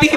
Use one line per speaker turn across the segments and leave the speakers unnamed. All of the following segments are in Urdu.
30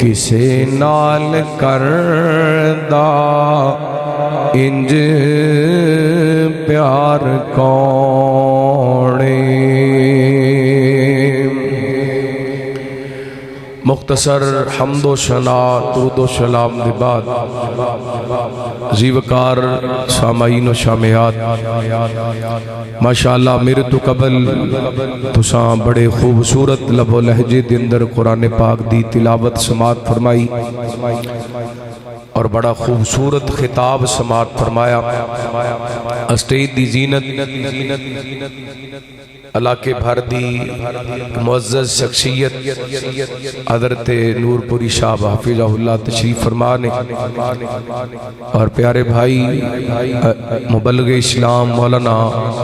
کسے نال کردا انج پیار کونے۔ مختصر حمد و ثنا درود و سلام دے بعد زیوکار سامعین و شامعات، ماشاءاللہ میرے تو قبل تساں بڑے خوبصورت لب و لہجے دے اندر قرآن پاک دی تلاوت سماعت فرمائی اور بڑا خوبصورت خطاب سماعت فرمایا۔ اسٹیج دی زینت علاقے بھر دی معزز شخصیت حضرت نور پوری صاحب حافظہ اللہ تشریف فرما نے، اور پیارے بھائی مبلغ اسلام مولانا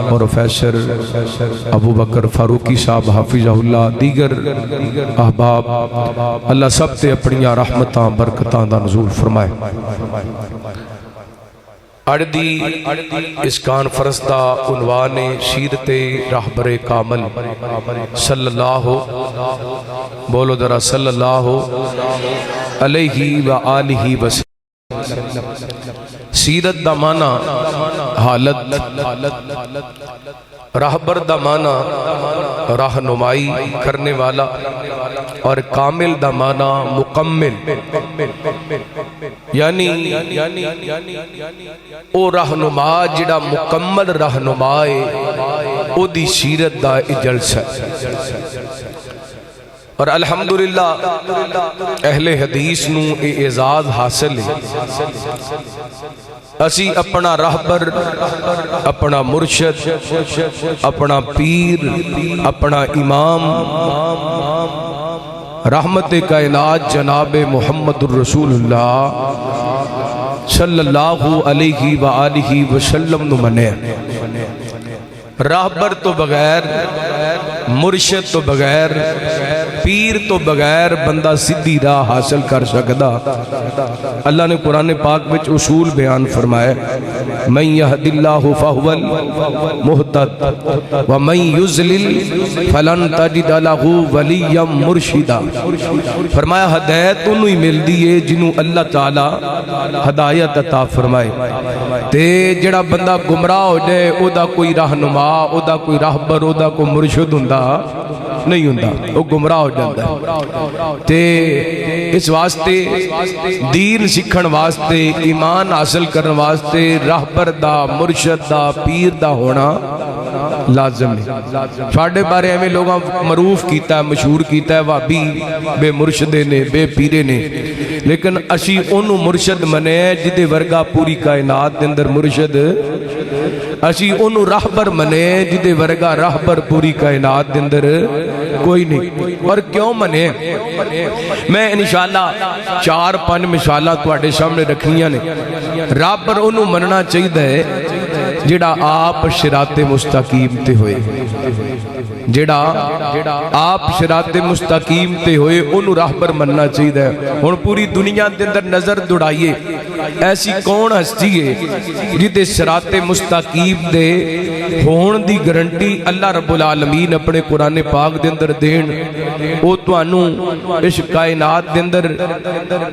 پروفیسر ابو بکر فاروقی صاحب حافظہ اللہ، دیگر احباب، اللہ سب تے اپنیاں رحمتاں برکتاں دا نزول فرمائے۔ اردی اس کانفرنس دا عنوان سیرت رہبر کامل صلی اللہ، بولو ذرا صلی اللہ علیہ وآلہ وسلم۔ سیرت دا معنی حالت، رہبر دا معنی رہنمائی کرنے والا، اور کامل دا معنی مکمل، یعنی او رہنما جڑا مکمل رہنما ہے او دی سیرت دا جلسہ۔ اور الحمدللہ اہل حدیث نو اے اعزاز حاصل ہے، اسی اپنا رہبر، اپنا مرشد، اپنا پیر، اپنا امام رحمت کائنات جناب محمد الرسول اللہ صلی اللہ علیہ وآلہ وسلم نو منے۔ رہبر تو بغیر، مرشد تو بغیر، پیر تو بغیر بندہ سیدھی راہ حاصل کر سکدا۔ اللہ نے قرآن پاک وچ اصول بیان فرمایا، من یہد اللہ فہو المہتد ومن یضلل فلن تجد لہ ولیا مرشدا۔ فرمایا ہدایت انہوں ہی مل دیئے جنہوں اللہ تعالی ہدایت عطا فرمائے، تے جڑا بندہ گمراہ ہو جائے او دا کوئی رہنما، او دا کوئی راہبر، او دا کوئی مرشد ہوندا نہیں ہوندا، وہ گمراہ ہو جاتا ہے۔ تے اس واسطے دین سکھن واسطے، ایمان حاصل کرن واسطے راہبر دا، مرشد دا، پیر دا ہونا لازم ہے۔ ساڈے بارے ہمیں لوگاں معروف کیتا ہے، مشہور کیتا ہے وہابی بے مرشدے نے، بے پیرے نے، لیکن اسی انہوں مرشد منے جدے ورگا پوری کائنات دے اندر مرشد، اسی انہوں راہبر منے جدے ورگا راہبر پوری کائنات دے اندر کوئی نہیں۔ اور کیوں منے؟ میں انشاءاللہ 4-5 مثالہ تواڈے سامنے رکھنیاں نے۔ راہبر انہوں مننا چاہیے جڑا آپ صراط مستقیم تے ہوئے، جڑا آپ صراط مستقیم تے ہوئے انہوں راہبر مننا چاہیے۔ ہن پوری دنیا دے اندر نظر دوڑائیے، ایسی کون ہستی ہے جدے صراط مستقیم دے ہون دی گارنٹی اللہ رب العالمین اپنے قرآن پاک دے اندر دین؟ او توانوں اس کائنات دے اندر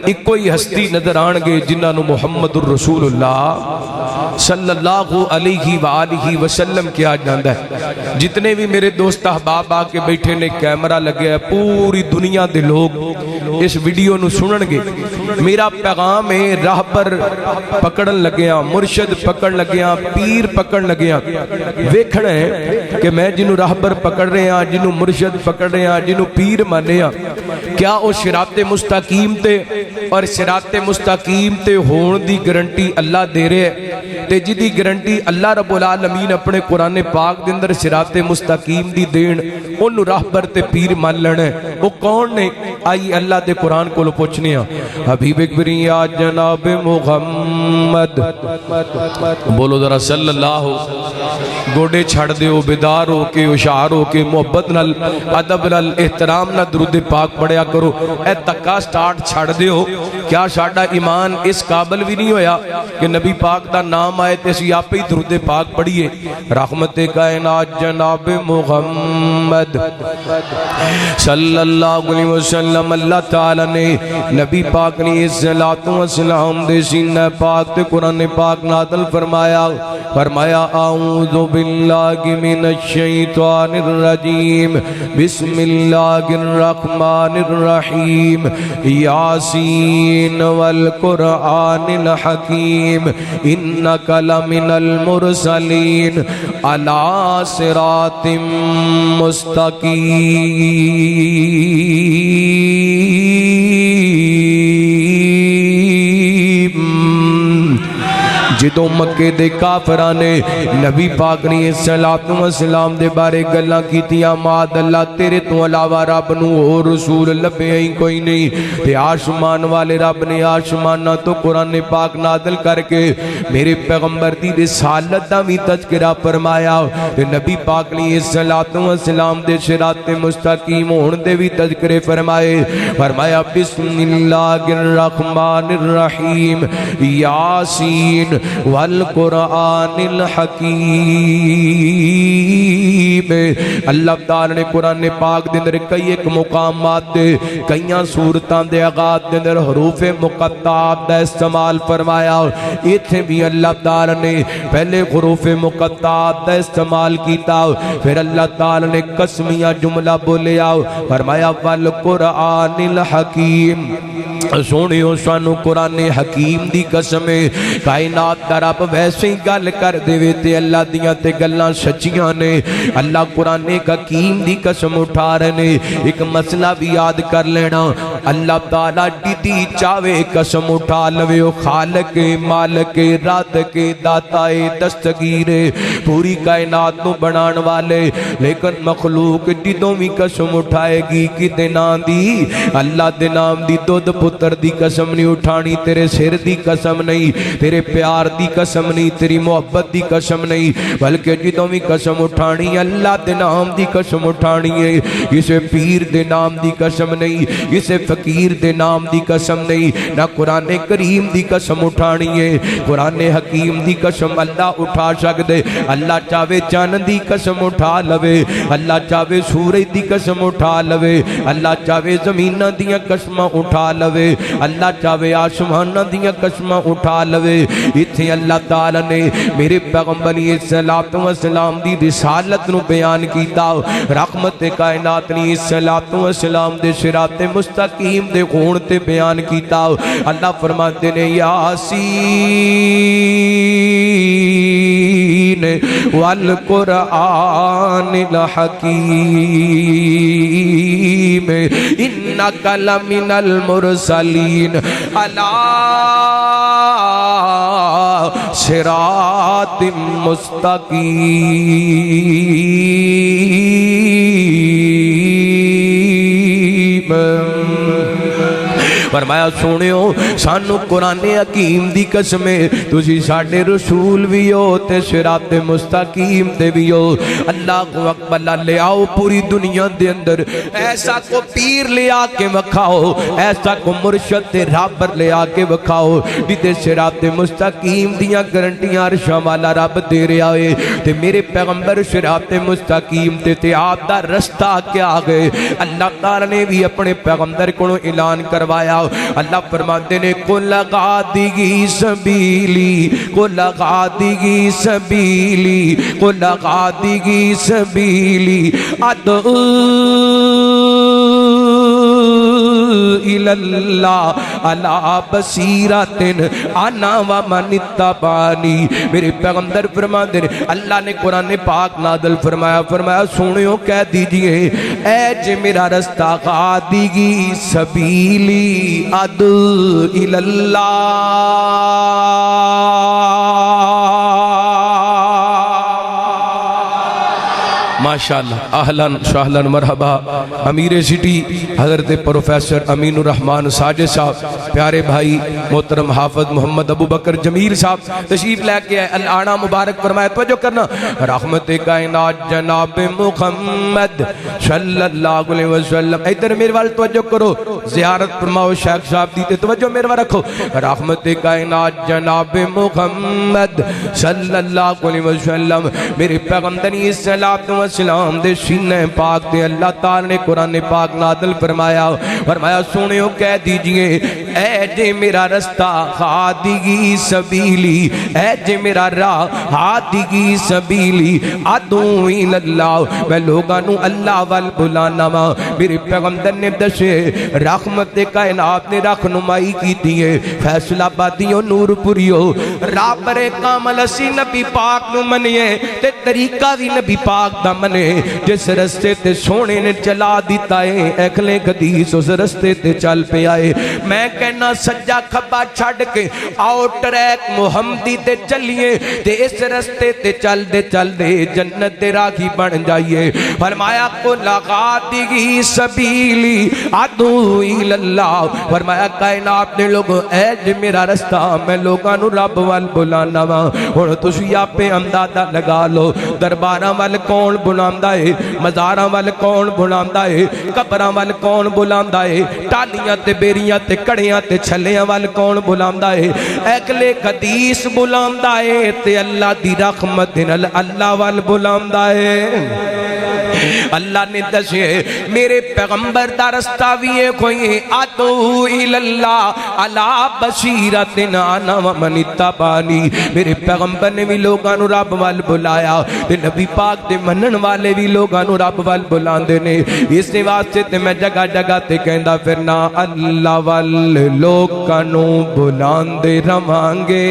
ایک کوئی ہستی نظر آن گے جنہاں نو محمد الرسول اللہ صلی اللہ علیہ وآلہ وسلم کیا جاندہ ہے۔ جتنے بھی میرے دوست احباب آ کے بیٹھے نے، کیمرہ لگے ہے، پوری دنیا دے لوگ اس ویڈیو نو سنن گے۔ میرا پیغام ہے راہبر پکڑن لگیاں، مرشد پکڑن لگیاں، پیر پکڑن لگیاں، ویکھنا ہے کہ میں جنہوں راہبر پکڑ رہے ہیں، جنہوں مرشد پکڑ رہے ہیں، جنہوں پیر مانے ہیں، کیا وہ صراط مستقیم تے اور صراط مستقیم تے ہون دی گارنٹی اللہ دے رہے ہیں؟ تے جدی گارنٹی اللہ رب العالمین اپنے قرآن پاک دے اندر صراط مستقیم دی دین، انہوں راہبر تے پیر مان لینا ہے۔ وہ کون نے؟ آئی اللہ دے قرآن کو لو پوچھنے ہیں۔ حبیب اکبری یا جناب محمد، بولو ذرا صلی اللہ، گوڑے چھڑ دیو، بیدار ہو کے، اشعار ہو کے، محبت نال، ادب نال، احترام نال درود پاک پڑھیا کرو۔ اے تکا سٹارٹ چھڑ دیو، کیا ساڈا ایمان اس قابل بھی نہیں ہویا کہ نبی پاک دا نام آئے تے اسی آپ ہی درود پاک پڑھیے؟ رحمت کائنات جناب محمد صلی اللہ علیہ وسلم، اللہ تعالی نے نبی پاک علیہ الصلوۃ والسلام دے سینہ پاک تے قرآن پاک نازل فرمایا اعوذ باللہ من الشیطان الرجیم بسم اللہ الرحمن الرحیم یاسین والقرآن الحکیم انک لمن المرسلین علی صراط مستقیم۔ جدوں مکے دے کافراں نے نبی پاک علیہ الصلوۃ والسلام دے بارے گلاں کیتیاں ماد اللہ تیرے تو علاوہ رب نو اور رسول لبھیا ہی کوئی نہیں، تے آسمان والے رب نے آسماناں تو قرآن پاک نازل کر کے میرے پیغمبر دی رسالت دا وی تذکرہ فرمایا، تے نبی پاک علیہ الصلوۃ والسلام دے صراط مستقیم ہون دے وی تذکرے فرمایا بسم اللہ الرحمن الرحیم یاسین والقرآن الحکیم۔ اللہ تعالی نے قرآن پاک دے اندر کئی ایک مقامات دے کئیاں صورتاں دے آغاز دے اندر حروف مقطعات دا استعمال فرمایا، ایتھے بھی اللہ تعالی نے پہلے حروف مقطعات دا استعمال کیتا، پھر اللہ تعالی نے قسمیہ جملہ بولیا فرمایا والقرآن الحکیم۔ سونیو سانو قرآن حکیم دی قسم کائنات دا رب ویسے ہی گل کر دے تے اللہ دیاں تے گلاں سچیاں نے، اللہ قرآن حکیم دی قسم اٹھا رہے نے۔ ایک مسئلہ بھی یاد کر لینا، اللہ تعالیٰ ڈیدی چاہے قسم اٹھا لوے او خالق مالک رازق داتا دستگیر پوری کائنات نو بنان والے، لیکن مخلوق ڈیدوں بھی قسم اٹھائے گی کدے نام دی، اللہ دے نام دی دودھ پتر دی قسم نہیں اٹھانی، تیرے سر دی قسم نہیں، تیرے پیار دی قسم نہیں، تیری محبت دی قسم نہیں، بلکہ جدوں بھی قسم اٹھانی اللہ دے نام دی قسم اٹھانی ہے۔ کسے پیر دے نام دی قسم نہیں، کسے فقیر دے نام دی قسم نہیں، نہ قرآن کریم دی قسم اٹھانی ہے۔ قرآن حکیم دی قسم اللہ اٹھا سکدے، اللہ چاہے چاند دی قسم اٹھا لوے، اللہ چاہے سورج دی قسم اٹھا لوے، اللہ چاہے زمیناں دیاں قسماں اٹھا لوے، اللہ چاہے آسماناں دیاں قسماں اٹھا لوے۔ اتھے اللہ تعالی نے میرے پیغمبر علیہ الصلوۃ والسلام دی رسالت نو بیان کیتا، رحمت کائنات علیہ الصلوۃ والسلام دے صراط مستقیم دے ہون تے بیان کیتا۔ اللہ فرماتے نے یاسین والقرآن الحکیم انک لمن المرسلین علی صراط مستقیم۔ فرمایا سونیو سانو قرآن حکیم دی قسم تسی ساڈے رسول بھی ہو تے صراط مستقیم تے بھی ہو۔ اللہ اکبر لے آؤ پوری دنیا دے اندر ایسا کو پیر لے آ کے وکھاؤ، ایسا کو مرشد تے رابر لے آ کے وکھاؤ جدے صراط مستقیم دیاں گارنٹیاں عرشاں والا رب دے رہا ہے، تے میرے پیغمبر صراط مستقیم تے آپ دا رستہ کیا گئے۔ اللہ تعالی نے بھی اپنے پیغمبر کو اعلان کروایا، اللہ فرماتے نے قُلْ غَادِگِ سَبِيلِي قُلْ غَادِگِ سَبِيلِي قُلْ غَادِگِ سَبِيلِي أَدْعُو إِلَى اللَّهِ عَلَى بَصِيرَةٍ أَنَا وَمَنِ اتَّبَعَنِي۔ میرے پیغمبر فرماتے ہیں اللہ نے قرآن پاک نازل فرمایا سنیو کہہ دیجئے اے جے میرا رستہ غادگی سبیلی ادعو إِلَى ماشاءاللہ اہلاً شاہلاً مرحبا۔ امیر سٹی حضرت پروفیسر امین الرحمن ساجد صاحب، پیارے بھائی محترم حافظ محمد ابو بکر جمیل صاحب تشریف لے کے آئے، الآنا مبارک فرمائے توجہ کرنا۔ رحمت کائنات جناب محمد صلی اللہ علیہ وسلم، ادھر میرے وال توجہ کرو، زیارت فرماؤ شیخ صاحب دیتے توجہ میرے وال رکھو۔ رحمت کائنات جناب محمد صلی اللہ علیہ وسلم، میرے پیغمبر صلی اللہ علیہ وسلم السلام دے سینے پاک تے اللہ تعالی نے قرآن پاک نازل فرمایا سنیو کہہ دیجئے اے جے میرا رستہ ہادی سبیلی اے جے میرا راہ ہادی سبیلی ادعو اللہ میں لوگاں نو اللہ وال بلانا وا میرے پیغمبر نے دسے رحمت کائنات نے رہنمائی کی دیے فیصلہ بادیو نور پوریو رابر کامل اسی نبی پاک نو منیے تے طریقہ بھی نبی پاک دا منے جس رستے تے سونے نے چلا دیتا ہے اکھلے حدیث اس رستے تے چل پہ آئے میں کہنا سجا کھبا چھڑ کے آؤ ٹریک محمدی تے چلیے تے اس رستے تے چل دے جنت دے راہی بن جائیے فرمایا کو لغا دیگی سبیلی ادعو اللہ فرمایا کائنات نے لوگوں اے جے میرا رستہ میں لوگاں نو رب وال بلانا وا ہن تسی آپے اندازہ لگا لو درباراں وال کون بلاندا ہے مزاراں وال کون بلاندا ہے قبراں وال کون بلاندا ہے ٹالیاں تے بیریاں تے کڑیاں تے چھلیاں وال کون بلاندا ہے اکلے حدیث بلاندا ہے تے اللہ دی رحمت نال اللہ وال بلاندا ہے اللہ نے دسے میرے پیغمبر دا رستہ بھی ہے کوئی ادعو اللہ علی بصیرت انا ومن اتبعنی میرے پیغمبر نے بھی لوگاں نو رب وال بلایا تے نبی پاک دے منن والے بھی لوگاں نو رب وال بلاندے نے اس واسطے تے میں جگہ جگہ تے کہندا پھرنا اللہ وال لوگاں نو بلاندے رواں گے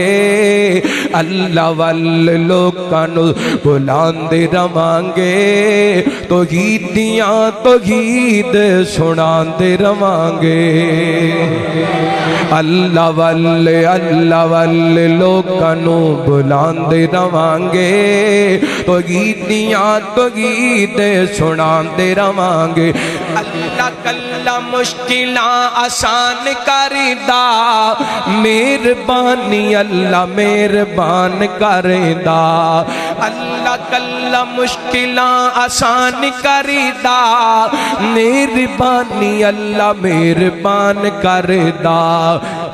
اللہ وال لوگاں نو بلاندے رواں گے توحیدیاں توحید سناندے رواں گے اللہ والے لوگاں نو بلاندے رواں گے توحیدیاں توحید سناندے رواں گے اللہ کلا مشکلاں آسان کردا مہربانی اللہ مہربان کردا اللہ کلا مشکلاں آسان کردا مہربانی اللہ مہربان کردا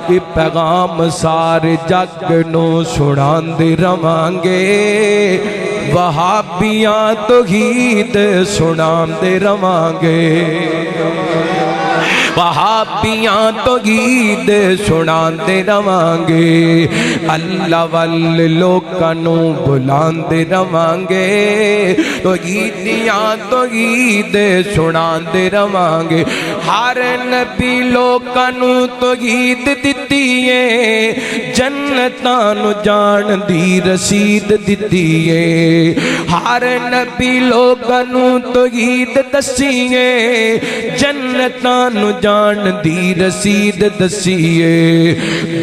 یہ پیغام سارے جگ نو سناندے رواں گے وہابیاں توحید سناندے رواں گے وہابیاں توحید سناندے رواں گے اللہ والے لوگاں نو بلاندے رواں گے توحیدیاں توحید سناندے رواں گے ہر نبی لوگاں نو توحید دتی ہے جنتاں نو جان دی رسید دتی ہے ہر نبی لوگاں نو توحید دسی ہے جنتاں نو جان دی رسید دسیے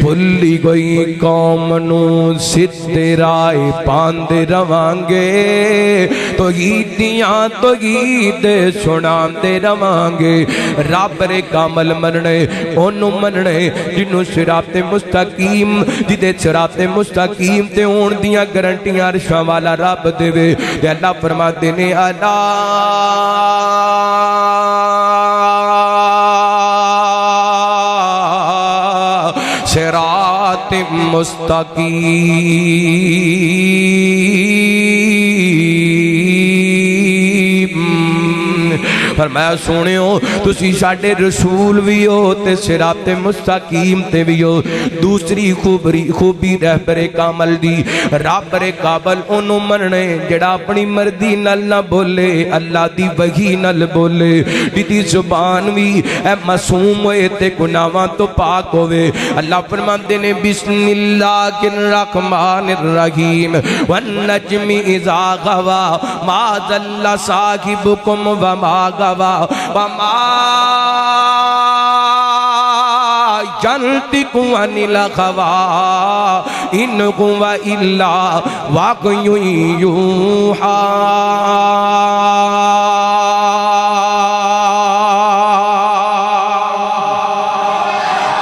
بھلی گئی قوم نو سدھے رائے پاندے رواں گے توحیدیاں توحید سناندے رواں گے رب رے کامل مننے اونوں مننے جنوں صراط مستقیم جدے صراط مستقیم تے ہون دیاں گارنٹیاں عرشاں والا رب دے تے اللہ فرماندے نے الا صراط مستقیم فرمایا سونیو تسی ساڈے رسول بھی ہو تے صراط مستقیم تے بھی ہو دوسری خوبی رہبر کامل دی رب کابل انہوں مننے جڑا اپنی مردی نل نہ بولے اللہ دی وحی نل بولے دی زبان بھی اے معصوم ہوئے تے گناہاں تو پاک ہوئے اللہ فرماندے نے بسم اللہ الرحمن الرحیم والنجم اذا غوا ما ضل صاحبکم وما غوا وما ينطق عن الهوى إن هو إلا وحي يوحى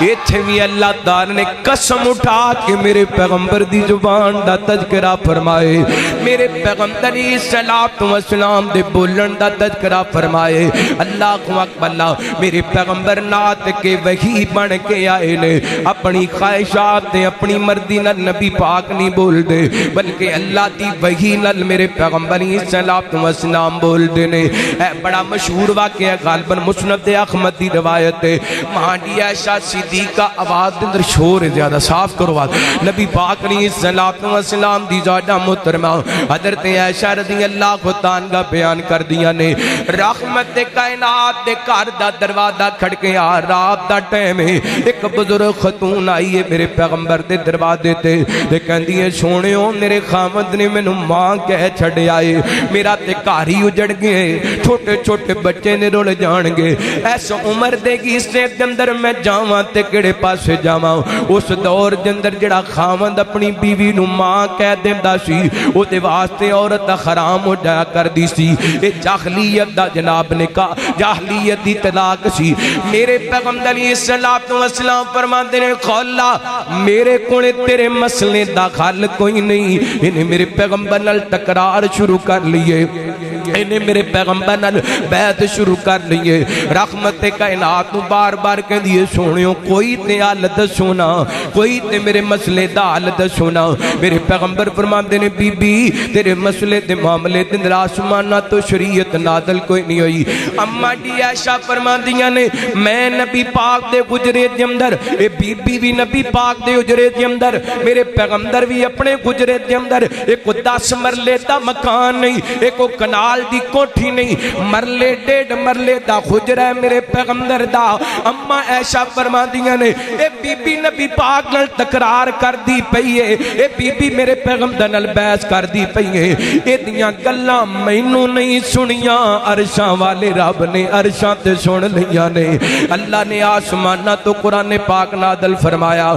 ایتھے بھی اللہ تعالی نے قسم اٹھا کے میرے پیغمبر دی زبان دا تذکرہ فرمائے میرے پیغمبر علیہ الصلوۃ والسلام دے بولن دا تذکرہ فرمائے اللہ اکبر اللہ میرے پیغمبر نات کے وحی بن کے آئے نے اپنی خواہشات تے اپنی مرضی نال نبی پاک نہیں بول دے بلکہ اللہ دی وحی نال میرے پیغمبر علیہ الصلوۃ والسلام بول دے نے اے بڑا مشہور واقعہ غالباً مسند احمد دی روایت ہے ماں دی عائشہ صدیقہ آواز دے اندر شور زیادہ صاف کرو آواز نبی پاک علیہ الصلوۃ والسلام دی زیادہ محترمہ حضرت عائشہ رضی اللہ عنہا بیان کر دیا نے رحمت کائنات دے گھر دا دروازہ کھڑکیا رات دا ٹائم ہے ایک بزرگ خاتون آئی ہے میرے پیغمبر دے دروازے تے کہندی ہے سونےو میرے خاوند نے مینوں ماں کہہ چھڈے آئے میرا تے گھر ہی اجڑ گئے چھوٹے چھوٹے بچے نے رول جان گے ایس عمر دے گی اس دے اندر میں جاواں تے کیڑے پاسے جاواں اس دور دے اندر جڑا خاوند اپنی بیوی نوں ماں کہہ دیندا سی او دے واسطے عورت دا حرام ہو جایا کردی سی اے جاہلیت دا جناب نکاح جاہلیت دی طلاق سی میرے پیغمبر علیہ الصلوۃ والسلام فرماندے نے خلا میرے کول تیرے مسئلے دا حل کوئی نہیں انہیں میرے پیغمبر نال تکرار شروع کر لیے انہیں میرے پیغمبر نال بیعت شروع کر لیے رحمت کائنات بار بار کہہ دیے سونیوں کوئی تے حل دسونا کوئی تے میرے مسئلے دا حل دسونا میرے پیغمبر فرماندے نے بی بی تیرے مسئلے دے معاملے دے اندر آسمانہ تو شریعت نازل کوئی نہیں ہوئی اما دی عائشہ فرماندیاں نے میں نبی پاک دے گجرے دے اندر اے بی بی بھی نبی پاک دے گجرے دے اندر میرے پیغمبر بھی اپنے گجرے دے اندر ایک 10 مرلے دا مکان نہیں ایک کنال دی کوٹھی نہیں مرلے 1.5 مرلے دا گجرا ہے میرے پیغمبر دا اما عائشہ فرماندیاں نے اے بی بی نبی پاک نال تکرار کر دی پئی ہے اے بی بی میرے پیغمبر نال بحث کر دی پئی ہے اے دیاں گلاں مینوں نہیں سنیاں عرشاں والے رب نے عرشاں تے سن لیاں نے اللہ نے آسمانہ تو قرآن پاک نازل فرمایا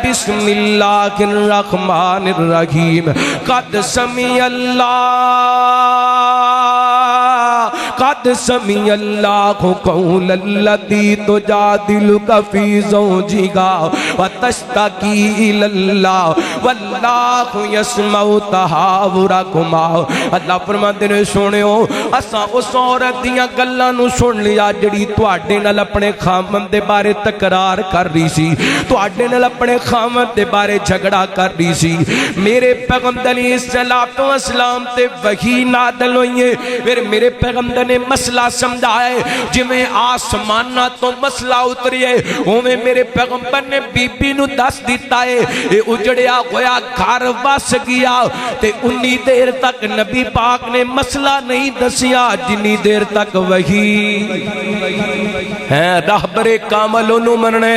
بسم اللہ الرحمن الرحیم قد سمیع اللہ قول التی تجادلک فی زوجہا وتشتکی الی اللہ واللہ یسمع تحاورکما اللہ فرماندے نے سنیو اساں اس عورت دیاں گلاں نو سن لیا جڑی تواڈے نال اپنے خاوند دے بارے تکرار کر رہی سی تواڈے نال اپنے خاوند دے بارے جھگڑا کر رہی سی میرے پیغمبر علیہ الصلوۃ والسلام تے وحی نازل ہوئی ہے پھر میرے پیغمبر نے مسئلہ سمجھائے جویں آسمانہ تو مسئلہ اتری ہے اوویں میرے پیغمبر نے بی بی نو دس دیتا ہے اے اجڑیا ہویا گھر وس گیا تے انی دیر تک نبی پاک نے مسئلہ نہیں دسیا جنی دیر تک وحی ہے رہبر کامل انہوں مننے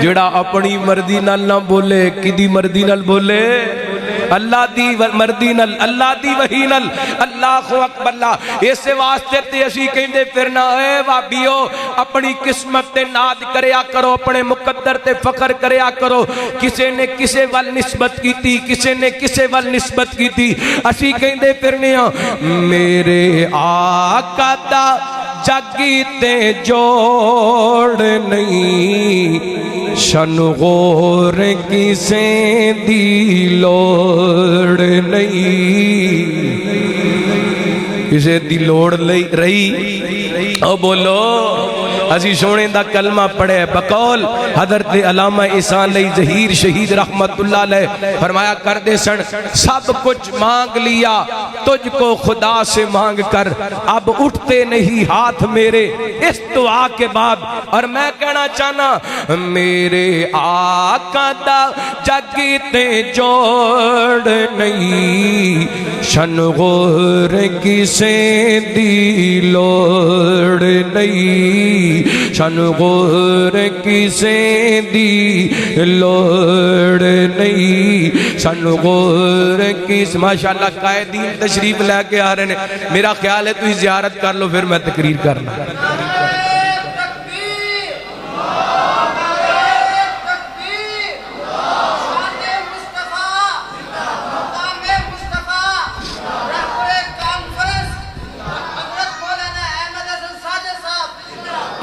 جڑا اپنی مرضی نال نہ بولے کدی مرضی نال بولے اللہ دی مرضی نال اللہ دی وحی نال اللہ اکبر اللہ اس واسطے تے اسی کہندے پھرنا اے وابیو اپنی قسمت تے ناز کریا کرو اپنے مقدر تے فخر کریا کرو کسے نے کسے وال نسبت کیتی کسے نے کسے وال نسبت کیتی اسی کہندے پھرنے میرے آقا دا جگی تے جوڑ نہیں شن غور کسے دی لوڑ نہیں کسے دی لوڑ رہی او بولو اسی سونے دا کلمہ پڑھے بقول حضرت علامہ احسان علی ظہیر شہید رحمت اللہ علیہ فرمایا کر دے سن سب کچھ مانگ لیا تجھ کو خدا سے مانگ کر اب اٹھتے نہیں ہاتھ میرے اس دعا کے بعد اور میں کہنا چاہنا میرے آقا دا جگتے جوڑ نہیں شن غور کسے دی لوڑ نہیں شن غور کسے دی لوڑ نہیں شن غور کس ماشاءاللہ قائدین تشریف لے کے آ رہے ہیں میرا خیال ہے تو ہی زیارت کر لو پھر میں تقریر کرنا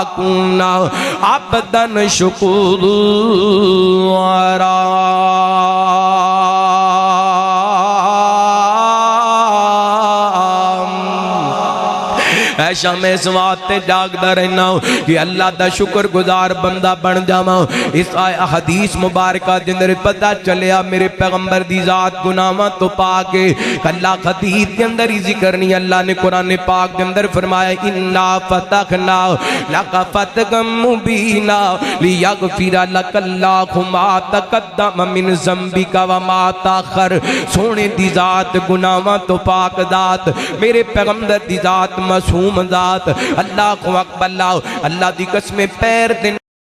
اکون عبدا شکورا۔ ایشا میں اس وقت جاگدا رہنا ہوں کہ اللہ دا شکر گزار بندہ بن جاواں۔ اس حدیث مبارکہ دے اندر پتہ چلیا میرے پیغمبر دی ذات گناہاں تو پاک ہے۔ اللہ حدیث کے اندر ہی ذکر نہیں، اللہ نے قرآن پاک کے اندر فرمایا انا فتحنا لک فتحا مبینا لیغفر لک اللہ ما تقدم من ذنبک وما تاخر۔ سونے دی ذات گناہاں تو پاک ذات، میرے پیغمبر دی ذات معصوم ذات، اللہ کو اکبر اللہ دی قسم پیر دن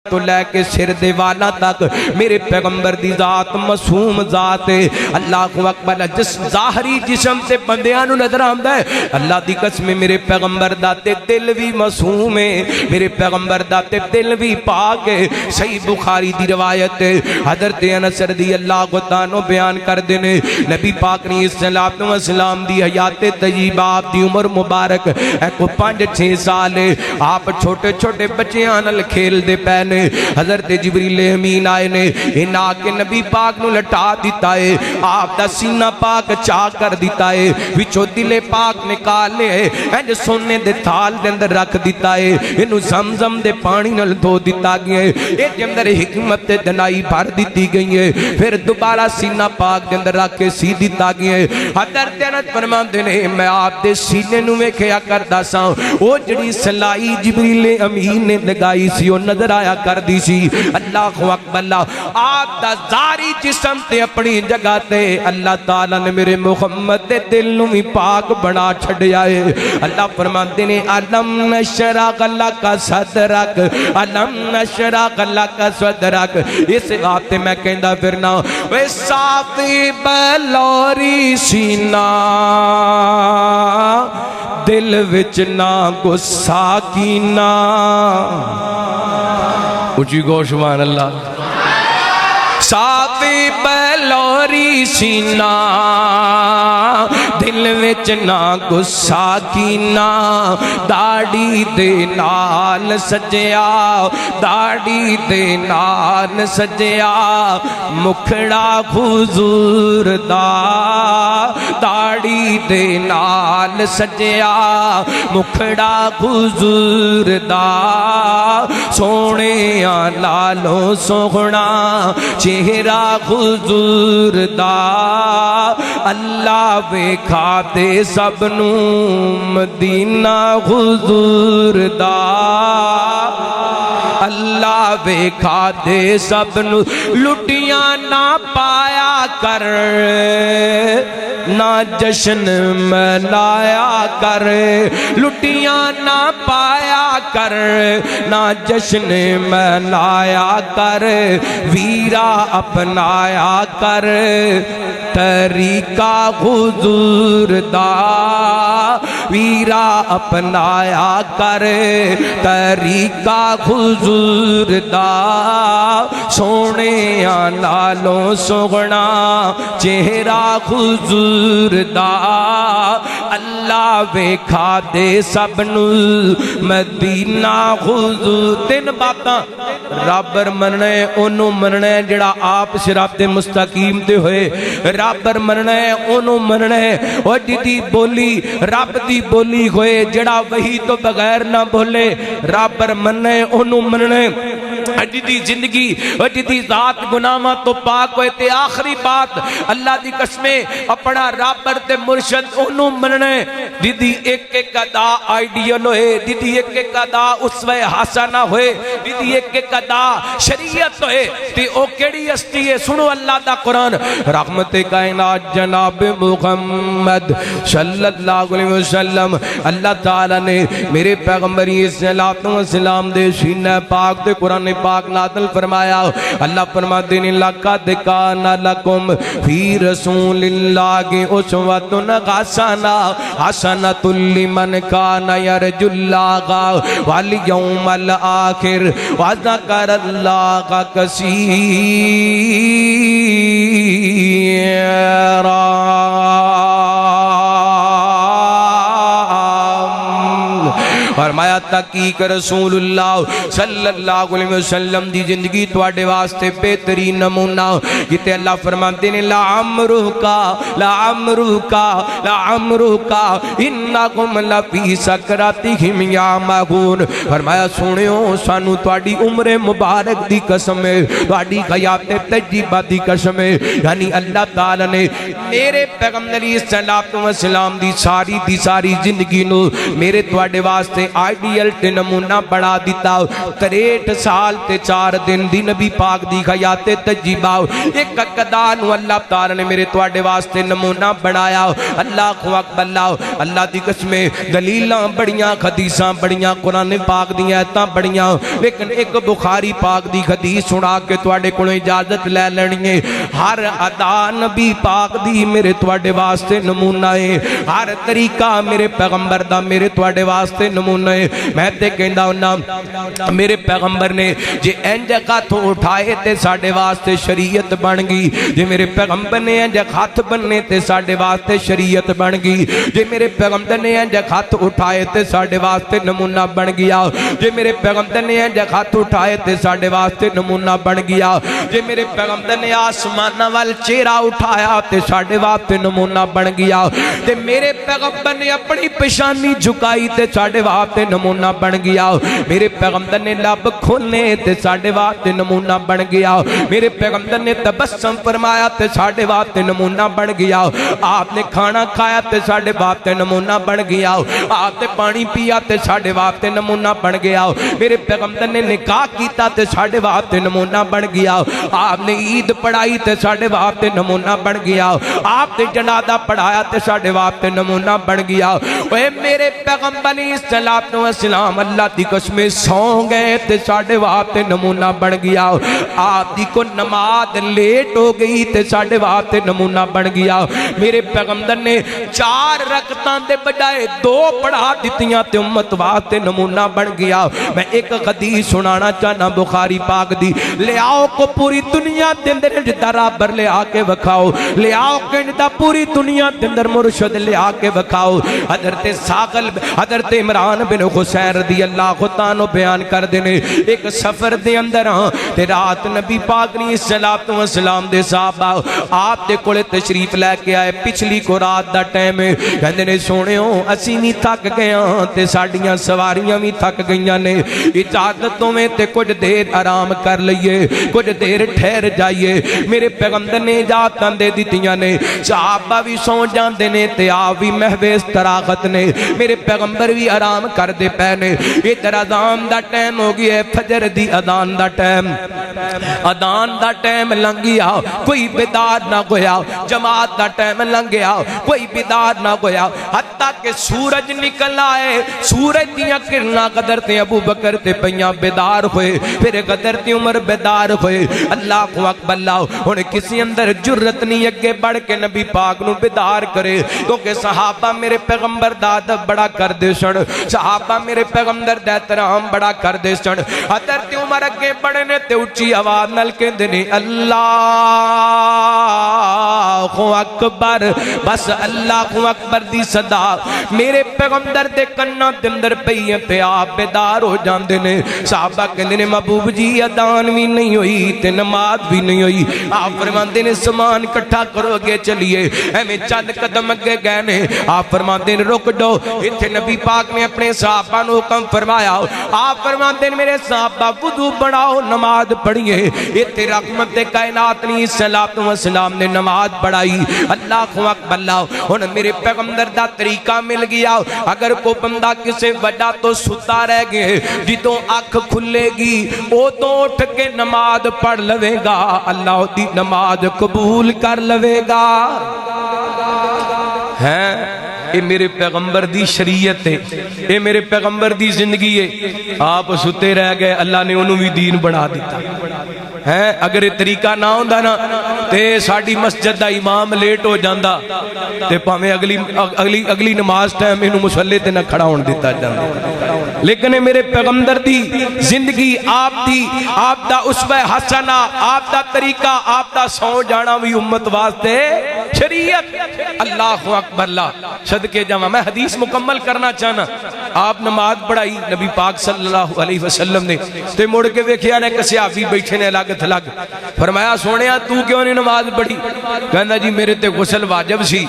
تو لے کے سر دے والا تک میرے پیغمبر دی ذات معصوم ذات ہے۔ اللہ کو اکبر جس ظاہری جسم سے بندیاں نو نظر آندا ہے، اللہ دی قسم میرے پیغمبر دا تے دل بھی معصوم ہے، میرے پیغمبر دا تے دل بھی پاک ہے۔ صحیح بخاری دی روایت ہے، حضرت انس رضی اللہ عنہ بیان کر دینے نبی پاک نے صلوات و سلام دی حیات طیبہ آپ دی عمر مبارک ایک 5-6 سال ہے، آپ چھوٹے چھوٹے بچیاں نال کھیل دے پے نے۔ حضرت جبریل امین آئے نے انہا کے نبی پاک نو لٹا دیتا ہے، آپ دا سینہ پاک چاہ کر دیتا ہے، وچو دل پاک نکال لے اینج سونے دے تھال دے اندر رکھ دیتا ہے، انہوں زمزم دے پانی نل دھو دیتا گیا ہے، ایک دے اندر حکمت دنائی بھر دیتی گئی ہے، پھر دوبارہ سینہ پاک دے اندر رکھ کے سی دیتا گیا ہے۔ حضرت انس فرماندے نے میں آپ دے سینے نو میں کیا کردا سا، او جڑی سلائی جبریل امین نے لگائی سی او نظر آیا کر دی سی۔ اللہ اکبر آپ دا ظاہری جسم تے اپنی جگہ تے اللہ تعالیٰ نے میرے محمد دے دل نو بھی پاک بنا چھڑیا ہے۔ اللہ فرماتے نے علم نشرح لک صدرک، علم نشرح لک صدرک۔ اس بات میں کہندا پھرنا وے صافی بلوری سینہ دل وچ نہ غصہ کینا۔ اچھی گو سبحان اللہ۔ صافی بلوری سینہ دل وچ نہ غصہ کینا، داڑھی دے نال سجیا، داڑھی دے نال سجیا مکھڑا حضور دا، داڑھی دے نال سجیا مکھڑا حضور دا، سونے لالو سوہنا چہرہ حضور دا، اللہ ویکھا دے سب نو مدینہ حضور دا، اللہ ویکھا دے سب نو لٹیاں نہ پایا کر، نہ جشن منایا کر، لٹیاں نہ پایا کر، نہ جشن منایا کر، ویرا اپنایا کر طریقہ حضور دا، ویرا اپنایا کر طریقہ حضور دا، سونے لالوں سوہنا چہرہ حضور دا، اللہ ویکھا دے سب نو مدینہ حضور۔ تین باتاں رب مننا ہے، انہوں مننا ہے جڑا آپ صراط مستقیم تے ہوئے، رب مننا ہے انہوں مننا ہے اور جدی بولی رب دی بولی ہوئے جڑا وہی تو بغیر نہ بولے، رب مننا ہے انہوں مننا ہے جدی زندگی جدی ذات گناہاں تو پاک ہوئے تے آخری بات اللہ دی قسمیں اپنا رب تے مرشد انہوں مننا ہے جدی ایک ایک ادا آئیڈیل ہوئے، جدی ایک ایک ادا اسوہ حسنہ ہوئے، جدی ایک ایک ادا شریعت ہوئے تے او کیڑی ہستی ہے۔ سنو اللہ دا قرآن، رحمت کائنات جناب محمد صلی اللہ علیہ وسلم، اللہ تعالیٰ نے میرے پیغمبری صلوات و سلام دے سینہ پاک دے قرآن پاک نازل فرمایا۔ اللہ فرماتے ہیں لَقَدْ كَانَ لَكُمْ فِي رَسُولِ اللَّهِ أُسْوَةٌ حَسَنَةٌ حَسَنَةٌ لِمَنْ كَانَ يَرْجُو اللَّهَ وَالْيَوْمَ الْآخِرَ وَذَكَرَ اللَّهَ كَثِيرًا۔ فرمایا تحقیق رسول اللہ صلی اللہ علیہ وسلم دی زندگی تواڈے واسطے بہترین نمونہ کتے اللہ فرماتے ہیں لعمرک انکم لفی سکراتہم یعمہون فرمایا سنیو سانو تواڈی عمر مبارک دی قسم ہے تواڈی حیات طیبہ دی قسم ہے یعنی اللہ تعالی نے میرے پیغمبر علیہ السلام دی ساری زندگی نو میرے تواڈے واسطے آئیڈیل تے نمونہ بنا دیتا 63 سال تے 4 دن دی نبی پاک دی حیات طیبہ ایک قدا نو اللہ تعالی نے میرے تواڈے واسطے نمونہ بنایا اللہ اکبر اللہ دی قسم دلیلاں بڑیاں حدیثاں بڑیاں قرآن پاک دی آیتاں بڑیاں لیکن ایک بخاری پاک دی حدیث سنا کے تواڈے کولوں اجازت لے لینی ہے ہر ادا نبی پاک دی میرے تواڈے واسطے نمونہ ہے ہر طریقہ میرے پیغمبر دا میرے تواڈے واسطے نمونہ ہے میں تے کہندا ہوں میرے پیغمبر نے جے انج ہاتھ اٹھائے تے ساڈے واسطے شریعت بن گئی جے میرے پیغمبر نے انج ہاتھ بننے تے ساڈے واسطے شریعت بن گئی جے میرے پیغمبر نے انج ہاتھ اٹھائے تے ساڈے واسطے نمونہ بن گیا جے میرے پیغمبر نے انج ہاتھ اٹھائے تے ساڈے واسطے نمونہ بن گیا جے میرے پیغمبر نے آسمان وال چہرہ اٹھایا تے ساڈے واسطے نمونہ بن گیا تے میرے پیغمبر نے اپنی پیشانی جھکائی تے ساڈے واسطے نمونہ بن گیا میرے پیغمبر نے لب کھولے تے ساڈے واسطے نمونہ بن گیا میرے پیغمبر نے تبسم فرمایا تے ساڈے واسطے نمونہ بن گیا آپ نے کھانا کھایا تے ساڈے واسطے نمونہ بن گیا آپ نے پانی پیا تے ساڈے واسطے نمونہ بن گیا میرے پیغمبر نے نکاح کیتا تے ساڈے واسطے نمونہ بن گیا آپ نے عید پڑھائی تے ساڈے واسطے نمونہ بن گیا آپ نے جنازہ پڑھایا تے ساڈے واسطے نمونہ بن گیا اے میرے پیغمبر علیہ السلام اللہ دی قسم سو گئے تے ساڈے واسطے نمونہ بن گیا آپ دی کو نماز لیٹ ہو گئی تے ساڈے واسطے نمونہ بن گیا میرے پیغمبر نے 4 رکعتاں دے بجائے 2 پڑھا دتیاں تے امت واسطے نمونہ بن گیا میں ایک حدیث سنانا چاہنا بخاری پاک دی لے آؤ کو پوری دنیا دے اندر برابر لے آ کے وکھاؤ لے آؤ کہ پوری دنیا دے اندر مرشد لے آ کے وکھاؤ حضرت ساغل حضرت عمران بن حسین رضی اللہ عنہ بیان کر دینے ایک سفر دے اندر تے رات نبی پاک نے السلام دے صحابہ آپ دے کولے تشریف لے کے آئے پچھلی کو رات دا ٹائم ہے کہندے نے سونےو اسی بھی تھک گئے ہاں تے ساڈیاں سواریاں بھی تھک گئیاں نے اجازتوں میں تے کچھ دیر آرام کر لئیے کچھ دیر ٹھہر جائیے میرے پیغمبر نے اجازتاں دے دتیاں نے صحابہ بھی سو جاندے نے تے آپ بھی محویز تراغت نے میرے پیغمبر بھی آرام کر دے پینے ادھر اذان دا ٹائم ہو گیا فجر دی اذان دا ٹائم لنگیا کوئی بیدار نہ گویا جماعت دا ٹائم لنگیا کوئی بیدار نہ گویا حتیٰ کہ سورج نکل آئے سورج دیاں کرنا قدر تے ابو بکر تے پیاں بیدار ہوئے پھر قدر تے عمر بیدار ہوئے اللہ اکبر اللہ انہیں کسی اندر جرت نہیں اگے بڑھ کے نبی پاک نو بیدار کرے کیونکہ صحابہ میرے پیغمبر دا ادب بڑا کر دے سن صحابہ میرے پیغمبر دا احترام بڑا کر دے سن حضرت عمر اگے بڑھنے تے اونچی آواز نال کہندے نے اللہ اکبر بس اللہ اکبر دی صدا میرے پیغمبر دے کنا دے اندر پئی تے آپ بیدار ہو جاندے نے صحابہ کہندے نے محبوب جی اذان بھی نہیں ہوئی تے نماز بھی نہیں ہوئی آپ فرماندے نے سامان اکٹھا کرو گے چلیے ایویں چند قدم اگے گئے نے آپ فرماندے نے رک جاؤ ایتھے نبی پاک نے اپنے صحابہ نو حکم فرمایا آپ فرماندے نے میرے صحابہ وضو بناؤ نماز پڑھیے ایتھے رحمت کائنات علیہ السلام نے نماز پڑھائی اللہ اکبر اللہ ہن میرے پیغمبر دا طریقہ مل گیا اگر کوئی بندہ کسی وجہ تو ستا رہ گئے جدوں اکھ کھلے گی او تو اٹھ کے نماز پڑھ لوے گا اللہ دی نماز قبول کر لوے گا ہیں اے میرے پیغمبر دی شریعت ہے اے میرے پیغمبر دی زندگی ہے آپ ستے رہ گئے اللہ نے انہوں بھی دین بنا دیتا ہے اگر یہ طریقہ نہ ہوندہ نا تے ساڑی مسجد دا امام لیٹ ہو جاندہ تے پاہمیں اگلی نماز ٹائم انہوں مسلح تے نہ کھڑا ہون دیتا جاندہ لیکن میرے پیغمبر دی زندگی آپ دا اسوہ حسنہ آپ دا طریقہ آپ دا سو جانا بھی امت واسطے شریعت اللہ اکبر اللہ صدقے جمع میں حدیث مکمل کرنا چاہنا آپ نماز پڑھائی نبی پاک صلی اللہ علیہ وسلم نے تے مڑ کے ویکھیا نے ایک صحابی بیٹھے نے الگ تھلگ فرمایا سونیا تو کیوں نہیں نماز پڑھی کہندا جی میرے تے غسل واجب سی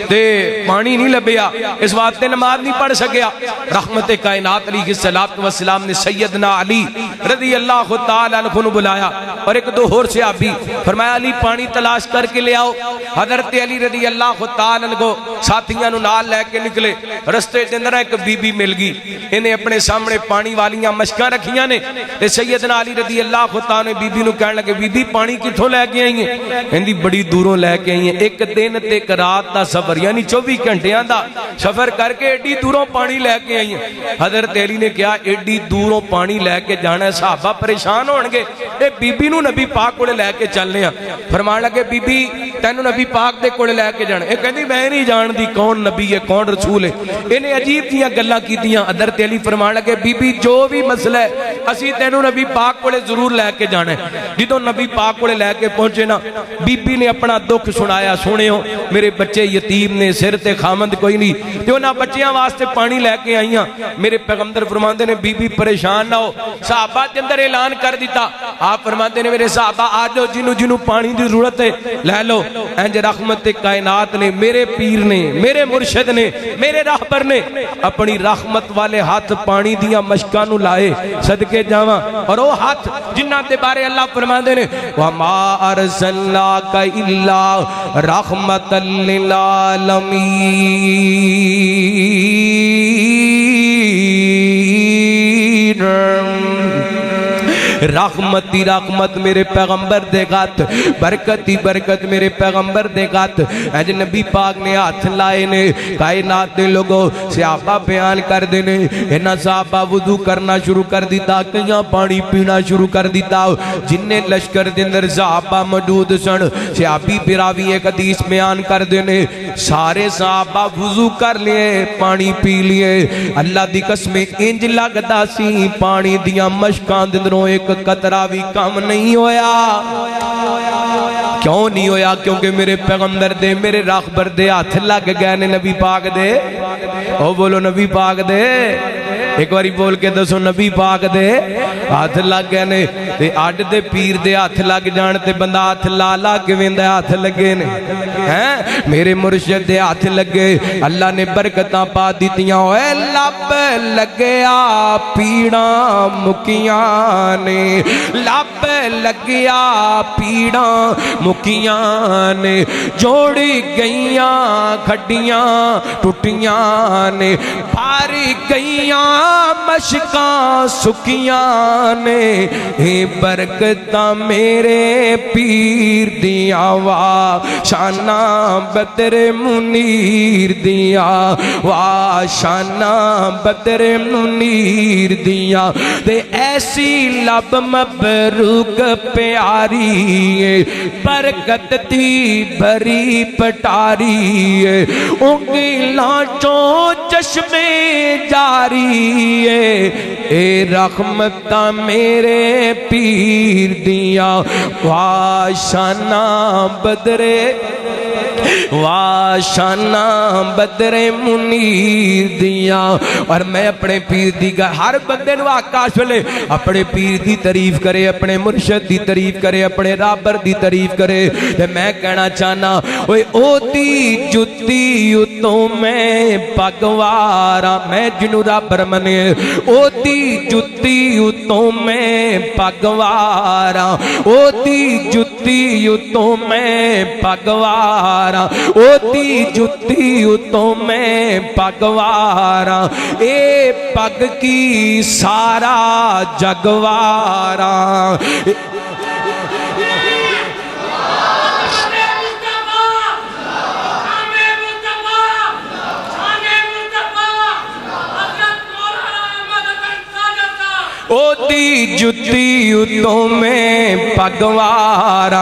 تے پانی نہیں لبیا اس واسطے نماز نہیں پڑھ سکیا رحمت کائنات علیہ الصلوۃ والسلام نے سیدنا علی رضی اللہ تعالی عنہ کو بلایا اور ایک دو اور صحابی فرمایا علی پانی تلاش کر کے لے آؤ حضرت علی رضی اللہ تعالی عنہ کو ساتھیاں نو نال لے کے نکلے رستے دے اندر ایک بی بی مل گئی انہیں اپنے سامنے پانی والیاں مشکاں رکھیاں نے تے سیدنا علی رضی اللہ تعالی نے بی بی نو کہن لگے بی بی پانی کتھوں لے کے آئی ہیں کہندی بڑی دوروں لے کے آئی ہیں ایک دن تے ایک رات دا سفر یعنی 24 گھنٹیاں دا سفر کر کے ایڈی دوروں پانی لے کے آئی ہیں حضرت علی نے کہا ایڈی دوروں پانی لے کے جانا ہے صحابہ پریشان ہون گے اے بی بی نو نبی پاک کولے لے کے چلنے ہیں فرمان لگے بی بی تینو نبی پاک دے کولے لے کے جانا اے کہندی میں نہیں جان دی کون نبی ہے کون رسول ہے انہیں عجیب دیاں گلاں کیتیاں حضرت علی فرمان لگے بی بی جو بھی مسئلہ ہے اسی تینو نبی پاک کولے ضرور لے کے جانا ہے جدوں نبی پاک کولے لے کے پہنچے نا بی بی نے اپنا دکھ سنایا سنیو میرے بچے یتیم نے سر تے خامند کوئی نہیں تے انہاں بچیاں واسطے پانی لے کے آئیاں میرے پیغمبر فرماندے نے بی بی پریشان نہ ہو صحابہ دے اندر اعلان کر دیتا آپ فرماندے نے میرے صحابہ آ جاؤ جنوں جنوں پانی دی ضرورت ہے لے لو انج رحمت کائنات نے میرے پیر نے میرے مرشد نے میرے راہبر نے اپنی رحمت والے ہاتھ پانی دیاں مشکاں نو لائے صدقے جاواں اور وہ ہاتھ جنہاں دے بارے اللہ فرماندے نے وما ارسلناک الا رحمت للعالمین رحمتی رحمت میرے پیغمبر دے گات برکتی برکت میرے پیغمبر دے گات اج نبی پاک نے ہاتھ لائے نے کائنات دے لوگوں صحابہ بیان کر دینے انہاں صحابہ وضو کرنا شروع کر دیتا کیاں پانی پینا شروع کر دیتا جننے لشکر دے اندر صحابہ موجود سن صحابی براوی ایک حدیث بیان کر دینے سارے صحابہ وضو کر لیے پانی پی لیے اللہ دی قسم انج لگدا سی پانی دیاں مشکاں دے اندروں ایک قطرہ بھی کم نہیں ہویا کیوں نہیں ہویا کیونکہ میرے پیغمبر دے میرے راہبر دے ہاتھ لگ گئے نے نبی پاک دے او بولو نبی پاک دے ایک باری بول کے دسو نبی پاک دے ہاتھ لگ گئے نے تے اڈ دے پیر دے ہاتھ لگ جان تے بندہ ہاتھ لا لا کے ویندا ہاتھ لگے نے ہیں میرے مرشد دے ہاتھ لگے اللہ نے برکتاں پا دتیاں اوے لب لگیا پیڑاں مکیاں نے لب لگیا پیڑاں مکیاں نے جوڑی گئیاں کھڈیاں ٹوٹیاں نے بھاری گئیاں مشکاں سکیاں نے اے برکتاں میرے پیر دیاں وا شانہ بدر منیر دیاں وا شانہ بدر منیر دیاں تے ایسی لب مبروک پیاری ہے برکت دی بھری پٹاری ہے انگلاں چوں چشمے جاری ہے اے رحمتاں میرے پیر دیاں واشانہ بدرے واشانہ بدر منیر دیاں اور میں اپنے پیر دی ہر بندے نو آکاش ویلے اپنے پیر دی تعریف کرے اپنے مرشد دی تعریف کرے اپنے رابر دی تعریف کرے تے میں کہنا چاہنا اوے او دی جتی اتوں میں پگوارا میں جنو رابر منے او دی جتی اتوں میں پگوارا او دی جتی اتوں میں پگوارا او دی جتی اتوں میں پگوارا اے پگ کی سارا جگوارا او دی جتی اتوں میں پگوارا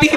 30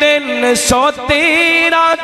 313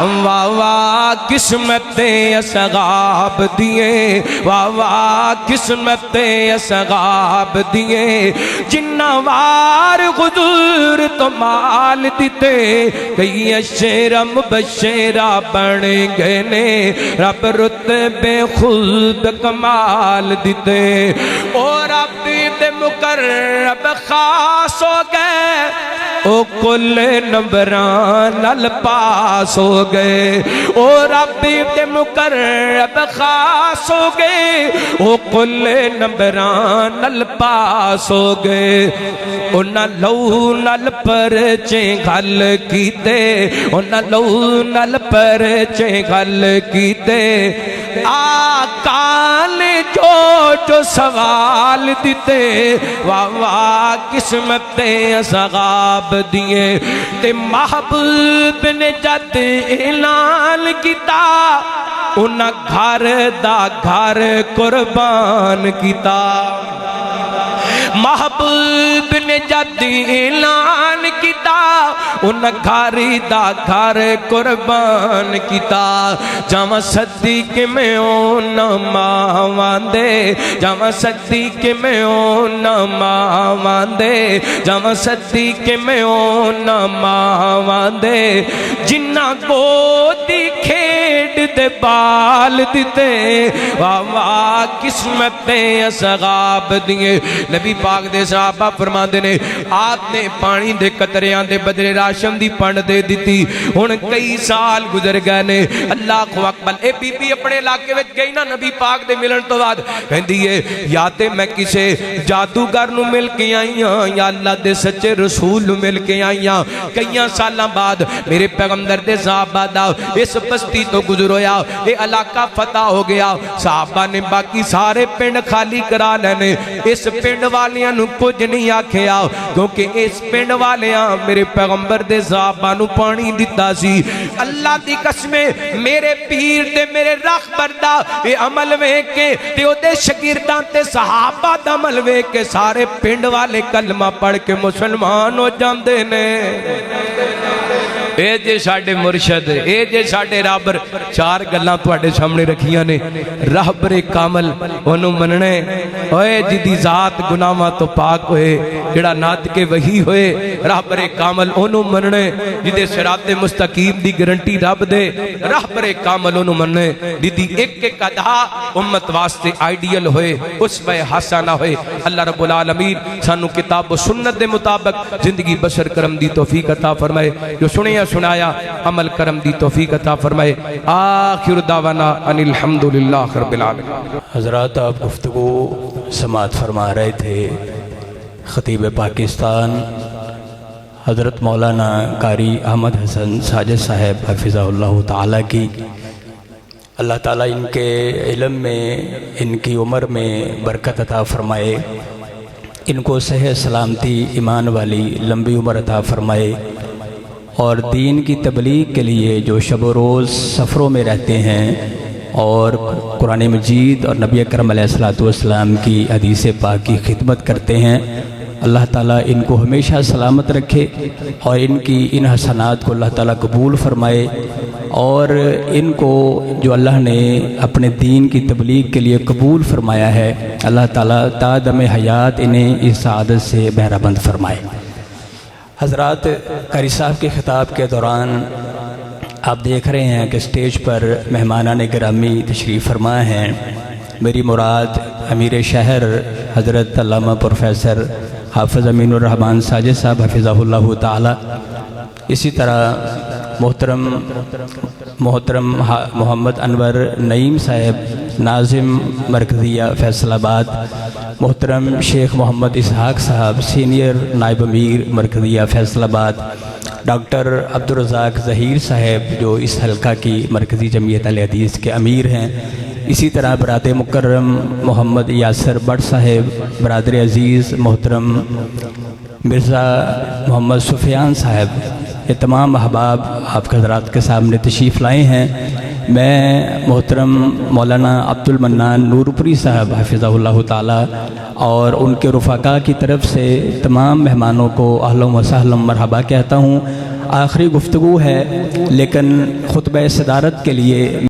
واہ واہ قسمتیں اصحاب دیے، واہ واہ قسمتیں اصحاب دیے، جنہ وار غدور تو مال دیتے، کئی اشرم بشیرہ بن گئے نے، رب رتبے خود کمال دیتے، اور رب دے مقرب خاص ہو گئے، او کل نمبران نال پاس ہو گئے، او رب دے مقرب خاص ہو گئے، او کل نمبران نال پاس ہو گئے، انہاں لو نال پرچے گھل کیتے، انہاں لو نال پرچے گھل کیتے، آقا نے جو سوال دیتے، واہ واہ قسمتیں اصحاب دیے، تے محبوب نے جد اعلان کیتا، انہاں گھر دا گھر قربان کیتا، محبوب نے جد اعلان کیتا، انہاں گھر دا گھر قربان کیتا، جاواں صدیق میں اونا ماواں دے، جاواں صدیق میں اونا ماواں دے، جاواں صدیق میں اونا ماواں دے، جنہ گودی کھیڑ دے بال دیتے، واہ واہ قسمتیں اصحاب دیے۔ نبی پاک دے صحابہ فرما دینے، آپ نے پانی دے قطریاں دے بدلے راشن دی پنڈ دے دیتی، ہن کئی سال گزر گئے نے، اللہ اکبر۔ اے بی بی اپنے علاقے وچ گئی نا نبی پاک دے ملن تو بعد کہندی ہے، یا تے میں کسے جادوگر نو مل کے آئی ہاں، یا اللہ دے سچے رسول نو مل کے آئی ہاں، کئیاں سالاں بعد میرے پیغمبر دے صحابہ دا اس بستی تو گزر ہویا، اے علاقہ فتح ہو گیا، صحابہ نے باقی سارے پنڈ خالی کرا لینے، اس پنڈ والیاں نو کچھ نہیں آکھیا، کیونکہ اس پنڈ والیاں میرے پیغمبر دے صحابہ نو پانی دیتا سی۔ اللہ دی قسمیں میرے پیر تے میرے رخبر دا اے عمل ویکھ کے تے او دے شاگرداں تے صحابہ دا عمل ویکھ کے سارے پنڈ والے کلمہ پڑھ کے مسلمان ہو جاندے نے۔ اے جے ساڈے مرشد، اے جے ساڈے رابر، چار گلاں تواڈے سامنے رکھیاں نے۔ رہبر کامل اونوں مننے، اوئے جدی ذات گناہاں تو پاک ہوئے، جڑا نات کے وحی ہوئے، رہبر کامل اونوں مننے جدے صراط مستقیم دی گارنٹی رب دے، رہبر کامل اونوں مننے جدی ایک ایک ادا امت واسطے آئیڈیل ہوئے، اسوہ حسنہ ہوئے۔ اللہ رب العالمین سانو کتاب و سنت دے مطابق زندگی بسر کرم دی توفیق عطا فرمائے، جو سنیا سنایا عمل کرم دی توفیق عطا فرمائے۔ آخر دعوانا ان الحمدللہ رب العالمین۔
حضرات آپ گفتگو سماعت فرما رہے تھے خطیب پاکستان حضرت مولانا قاری احمد حسن ساجد صاحب حفظہ اللہ تعالیٰ کی، اللہ تعالیٰ ان کے علم میں، ان کی عمر میں برکت عطا فرمائے، ان کو صحت سلامتی ایمان والی لمبی عمر عطا فرمائے، اور دین کی تبلیغ کے لیے جو شب و روز سفروں میں رہتے ہیں اور قرآن مجید اور نبی اکرم علیہ السلام کی حدیث پاک کی خدمت کرتے ہیں، اللہ تعالیٰ ان کو ہمیشہ سلامت رکھے، اور ان کی ان حسنات کو اللہ تعالیٰ قبول فرمائے، اور ان کو جو اللہ نے اپنے دین کی تبلیغ کے لیے قبول فرمایا ہے، اللہ تعالیٰ تا دم حیات انہیں اس سعادت سے بہرہ بند فرمائے۔ حضرات، قاری صاحب کے خطاب کے دوران آپ دیکھ رہے ہیں کہ سٹیج پر مہمانان گرامی تشریف فرما ہیں۔ میری مراد امیر شہر حضرت علامہ پروفیسر حافظ امین الرحمن ساجد صاحب حفظہ اللہ تعالی، اسی طرح محترم محمد انور نعیم صاحب ناظم مرکزیہ فیصل آباد، محترم شیخ محمد اسحاق صاحب سینئر نائب امیر مرکزیہ فیصل آباد، ڈاکٹر عبدالرزاق ظہیر صاحب جو اس حلقہ کی مرکزی جمعیت اہل حدیث کے امیر ہیں، اسی طرح برادر مکرم محمد یاسر بٹ صاحب، برادر عزیز محترم مرزا محمد سفیان صاحب، یہ تمام احباب آپ کے حضرات کے سامنے تشریف لائے ہیں۔ میں محترم مولانا عبد المنان نورپوری صاحب حفظہ اللہ تعالی اور ان کے رفقاء کی طرف سے تمام مہمانوں کو اہلا و سہلا مرحبا کہتا ہوں، آخری گفتگو ہے، لیکن خطبہ صدارت کے لیے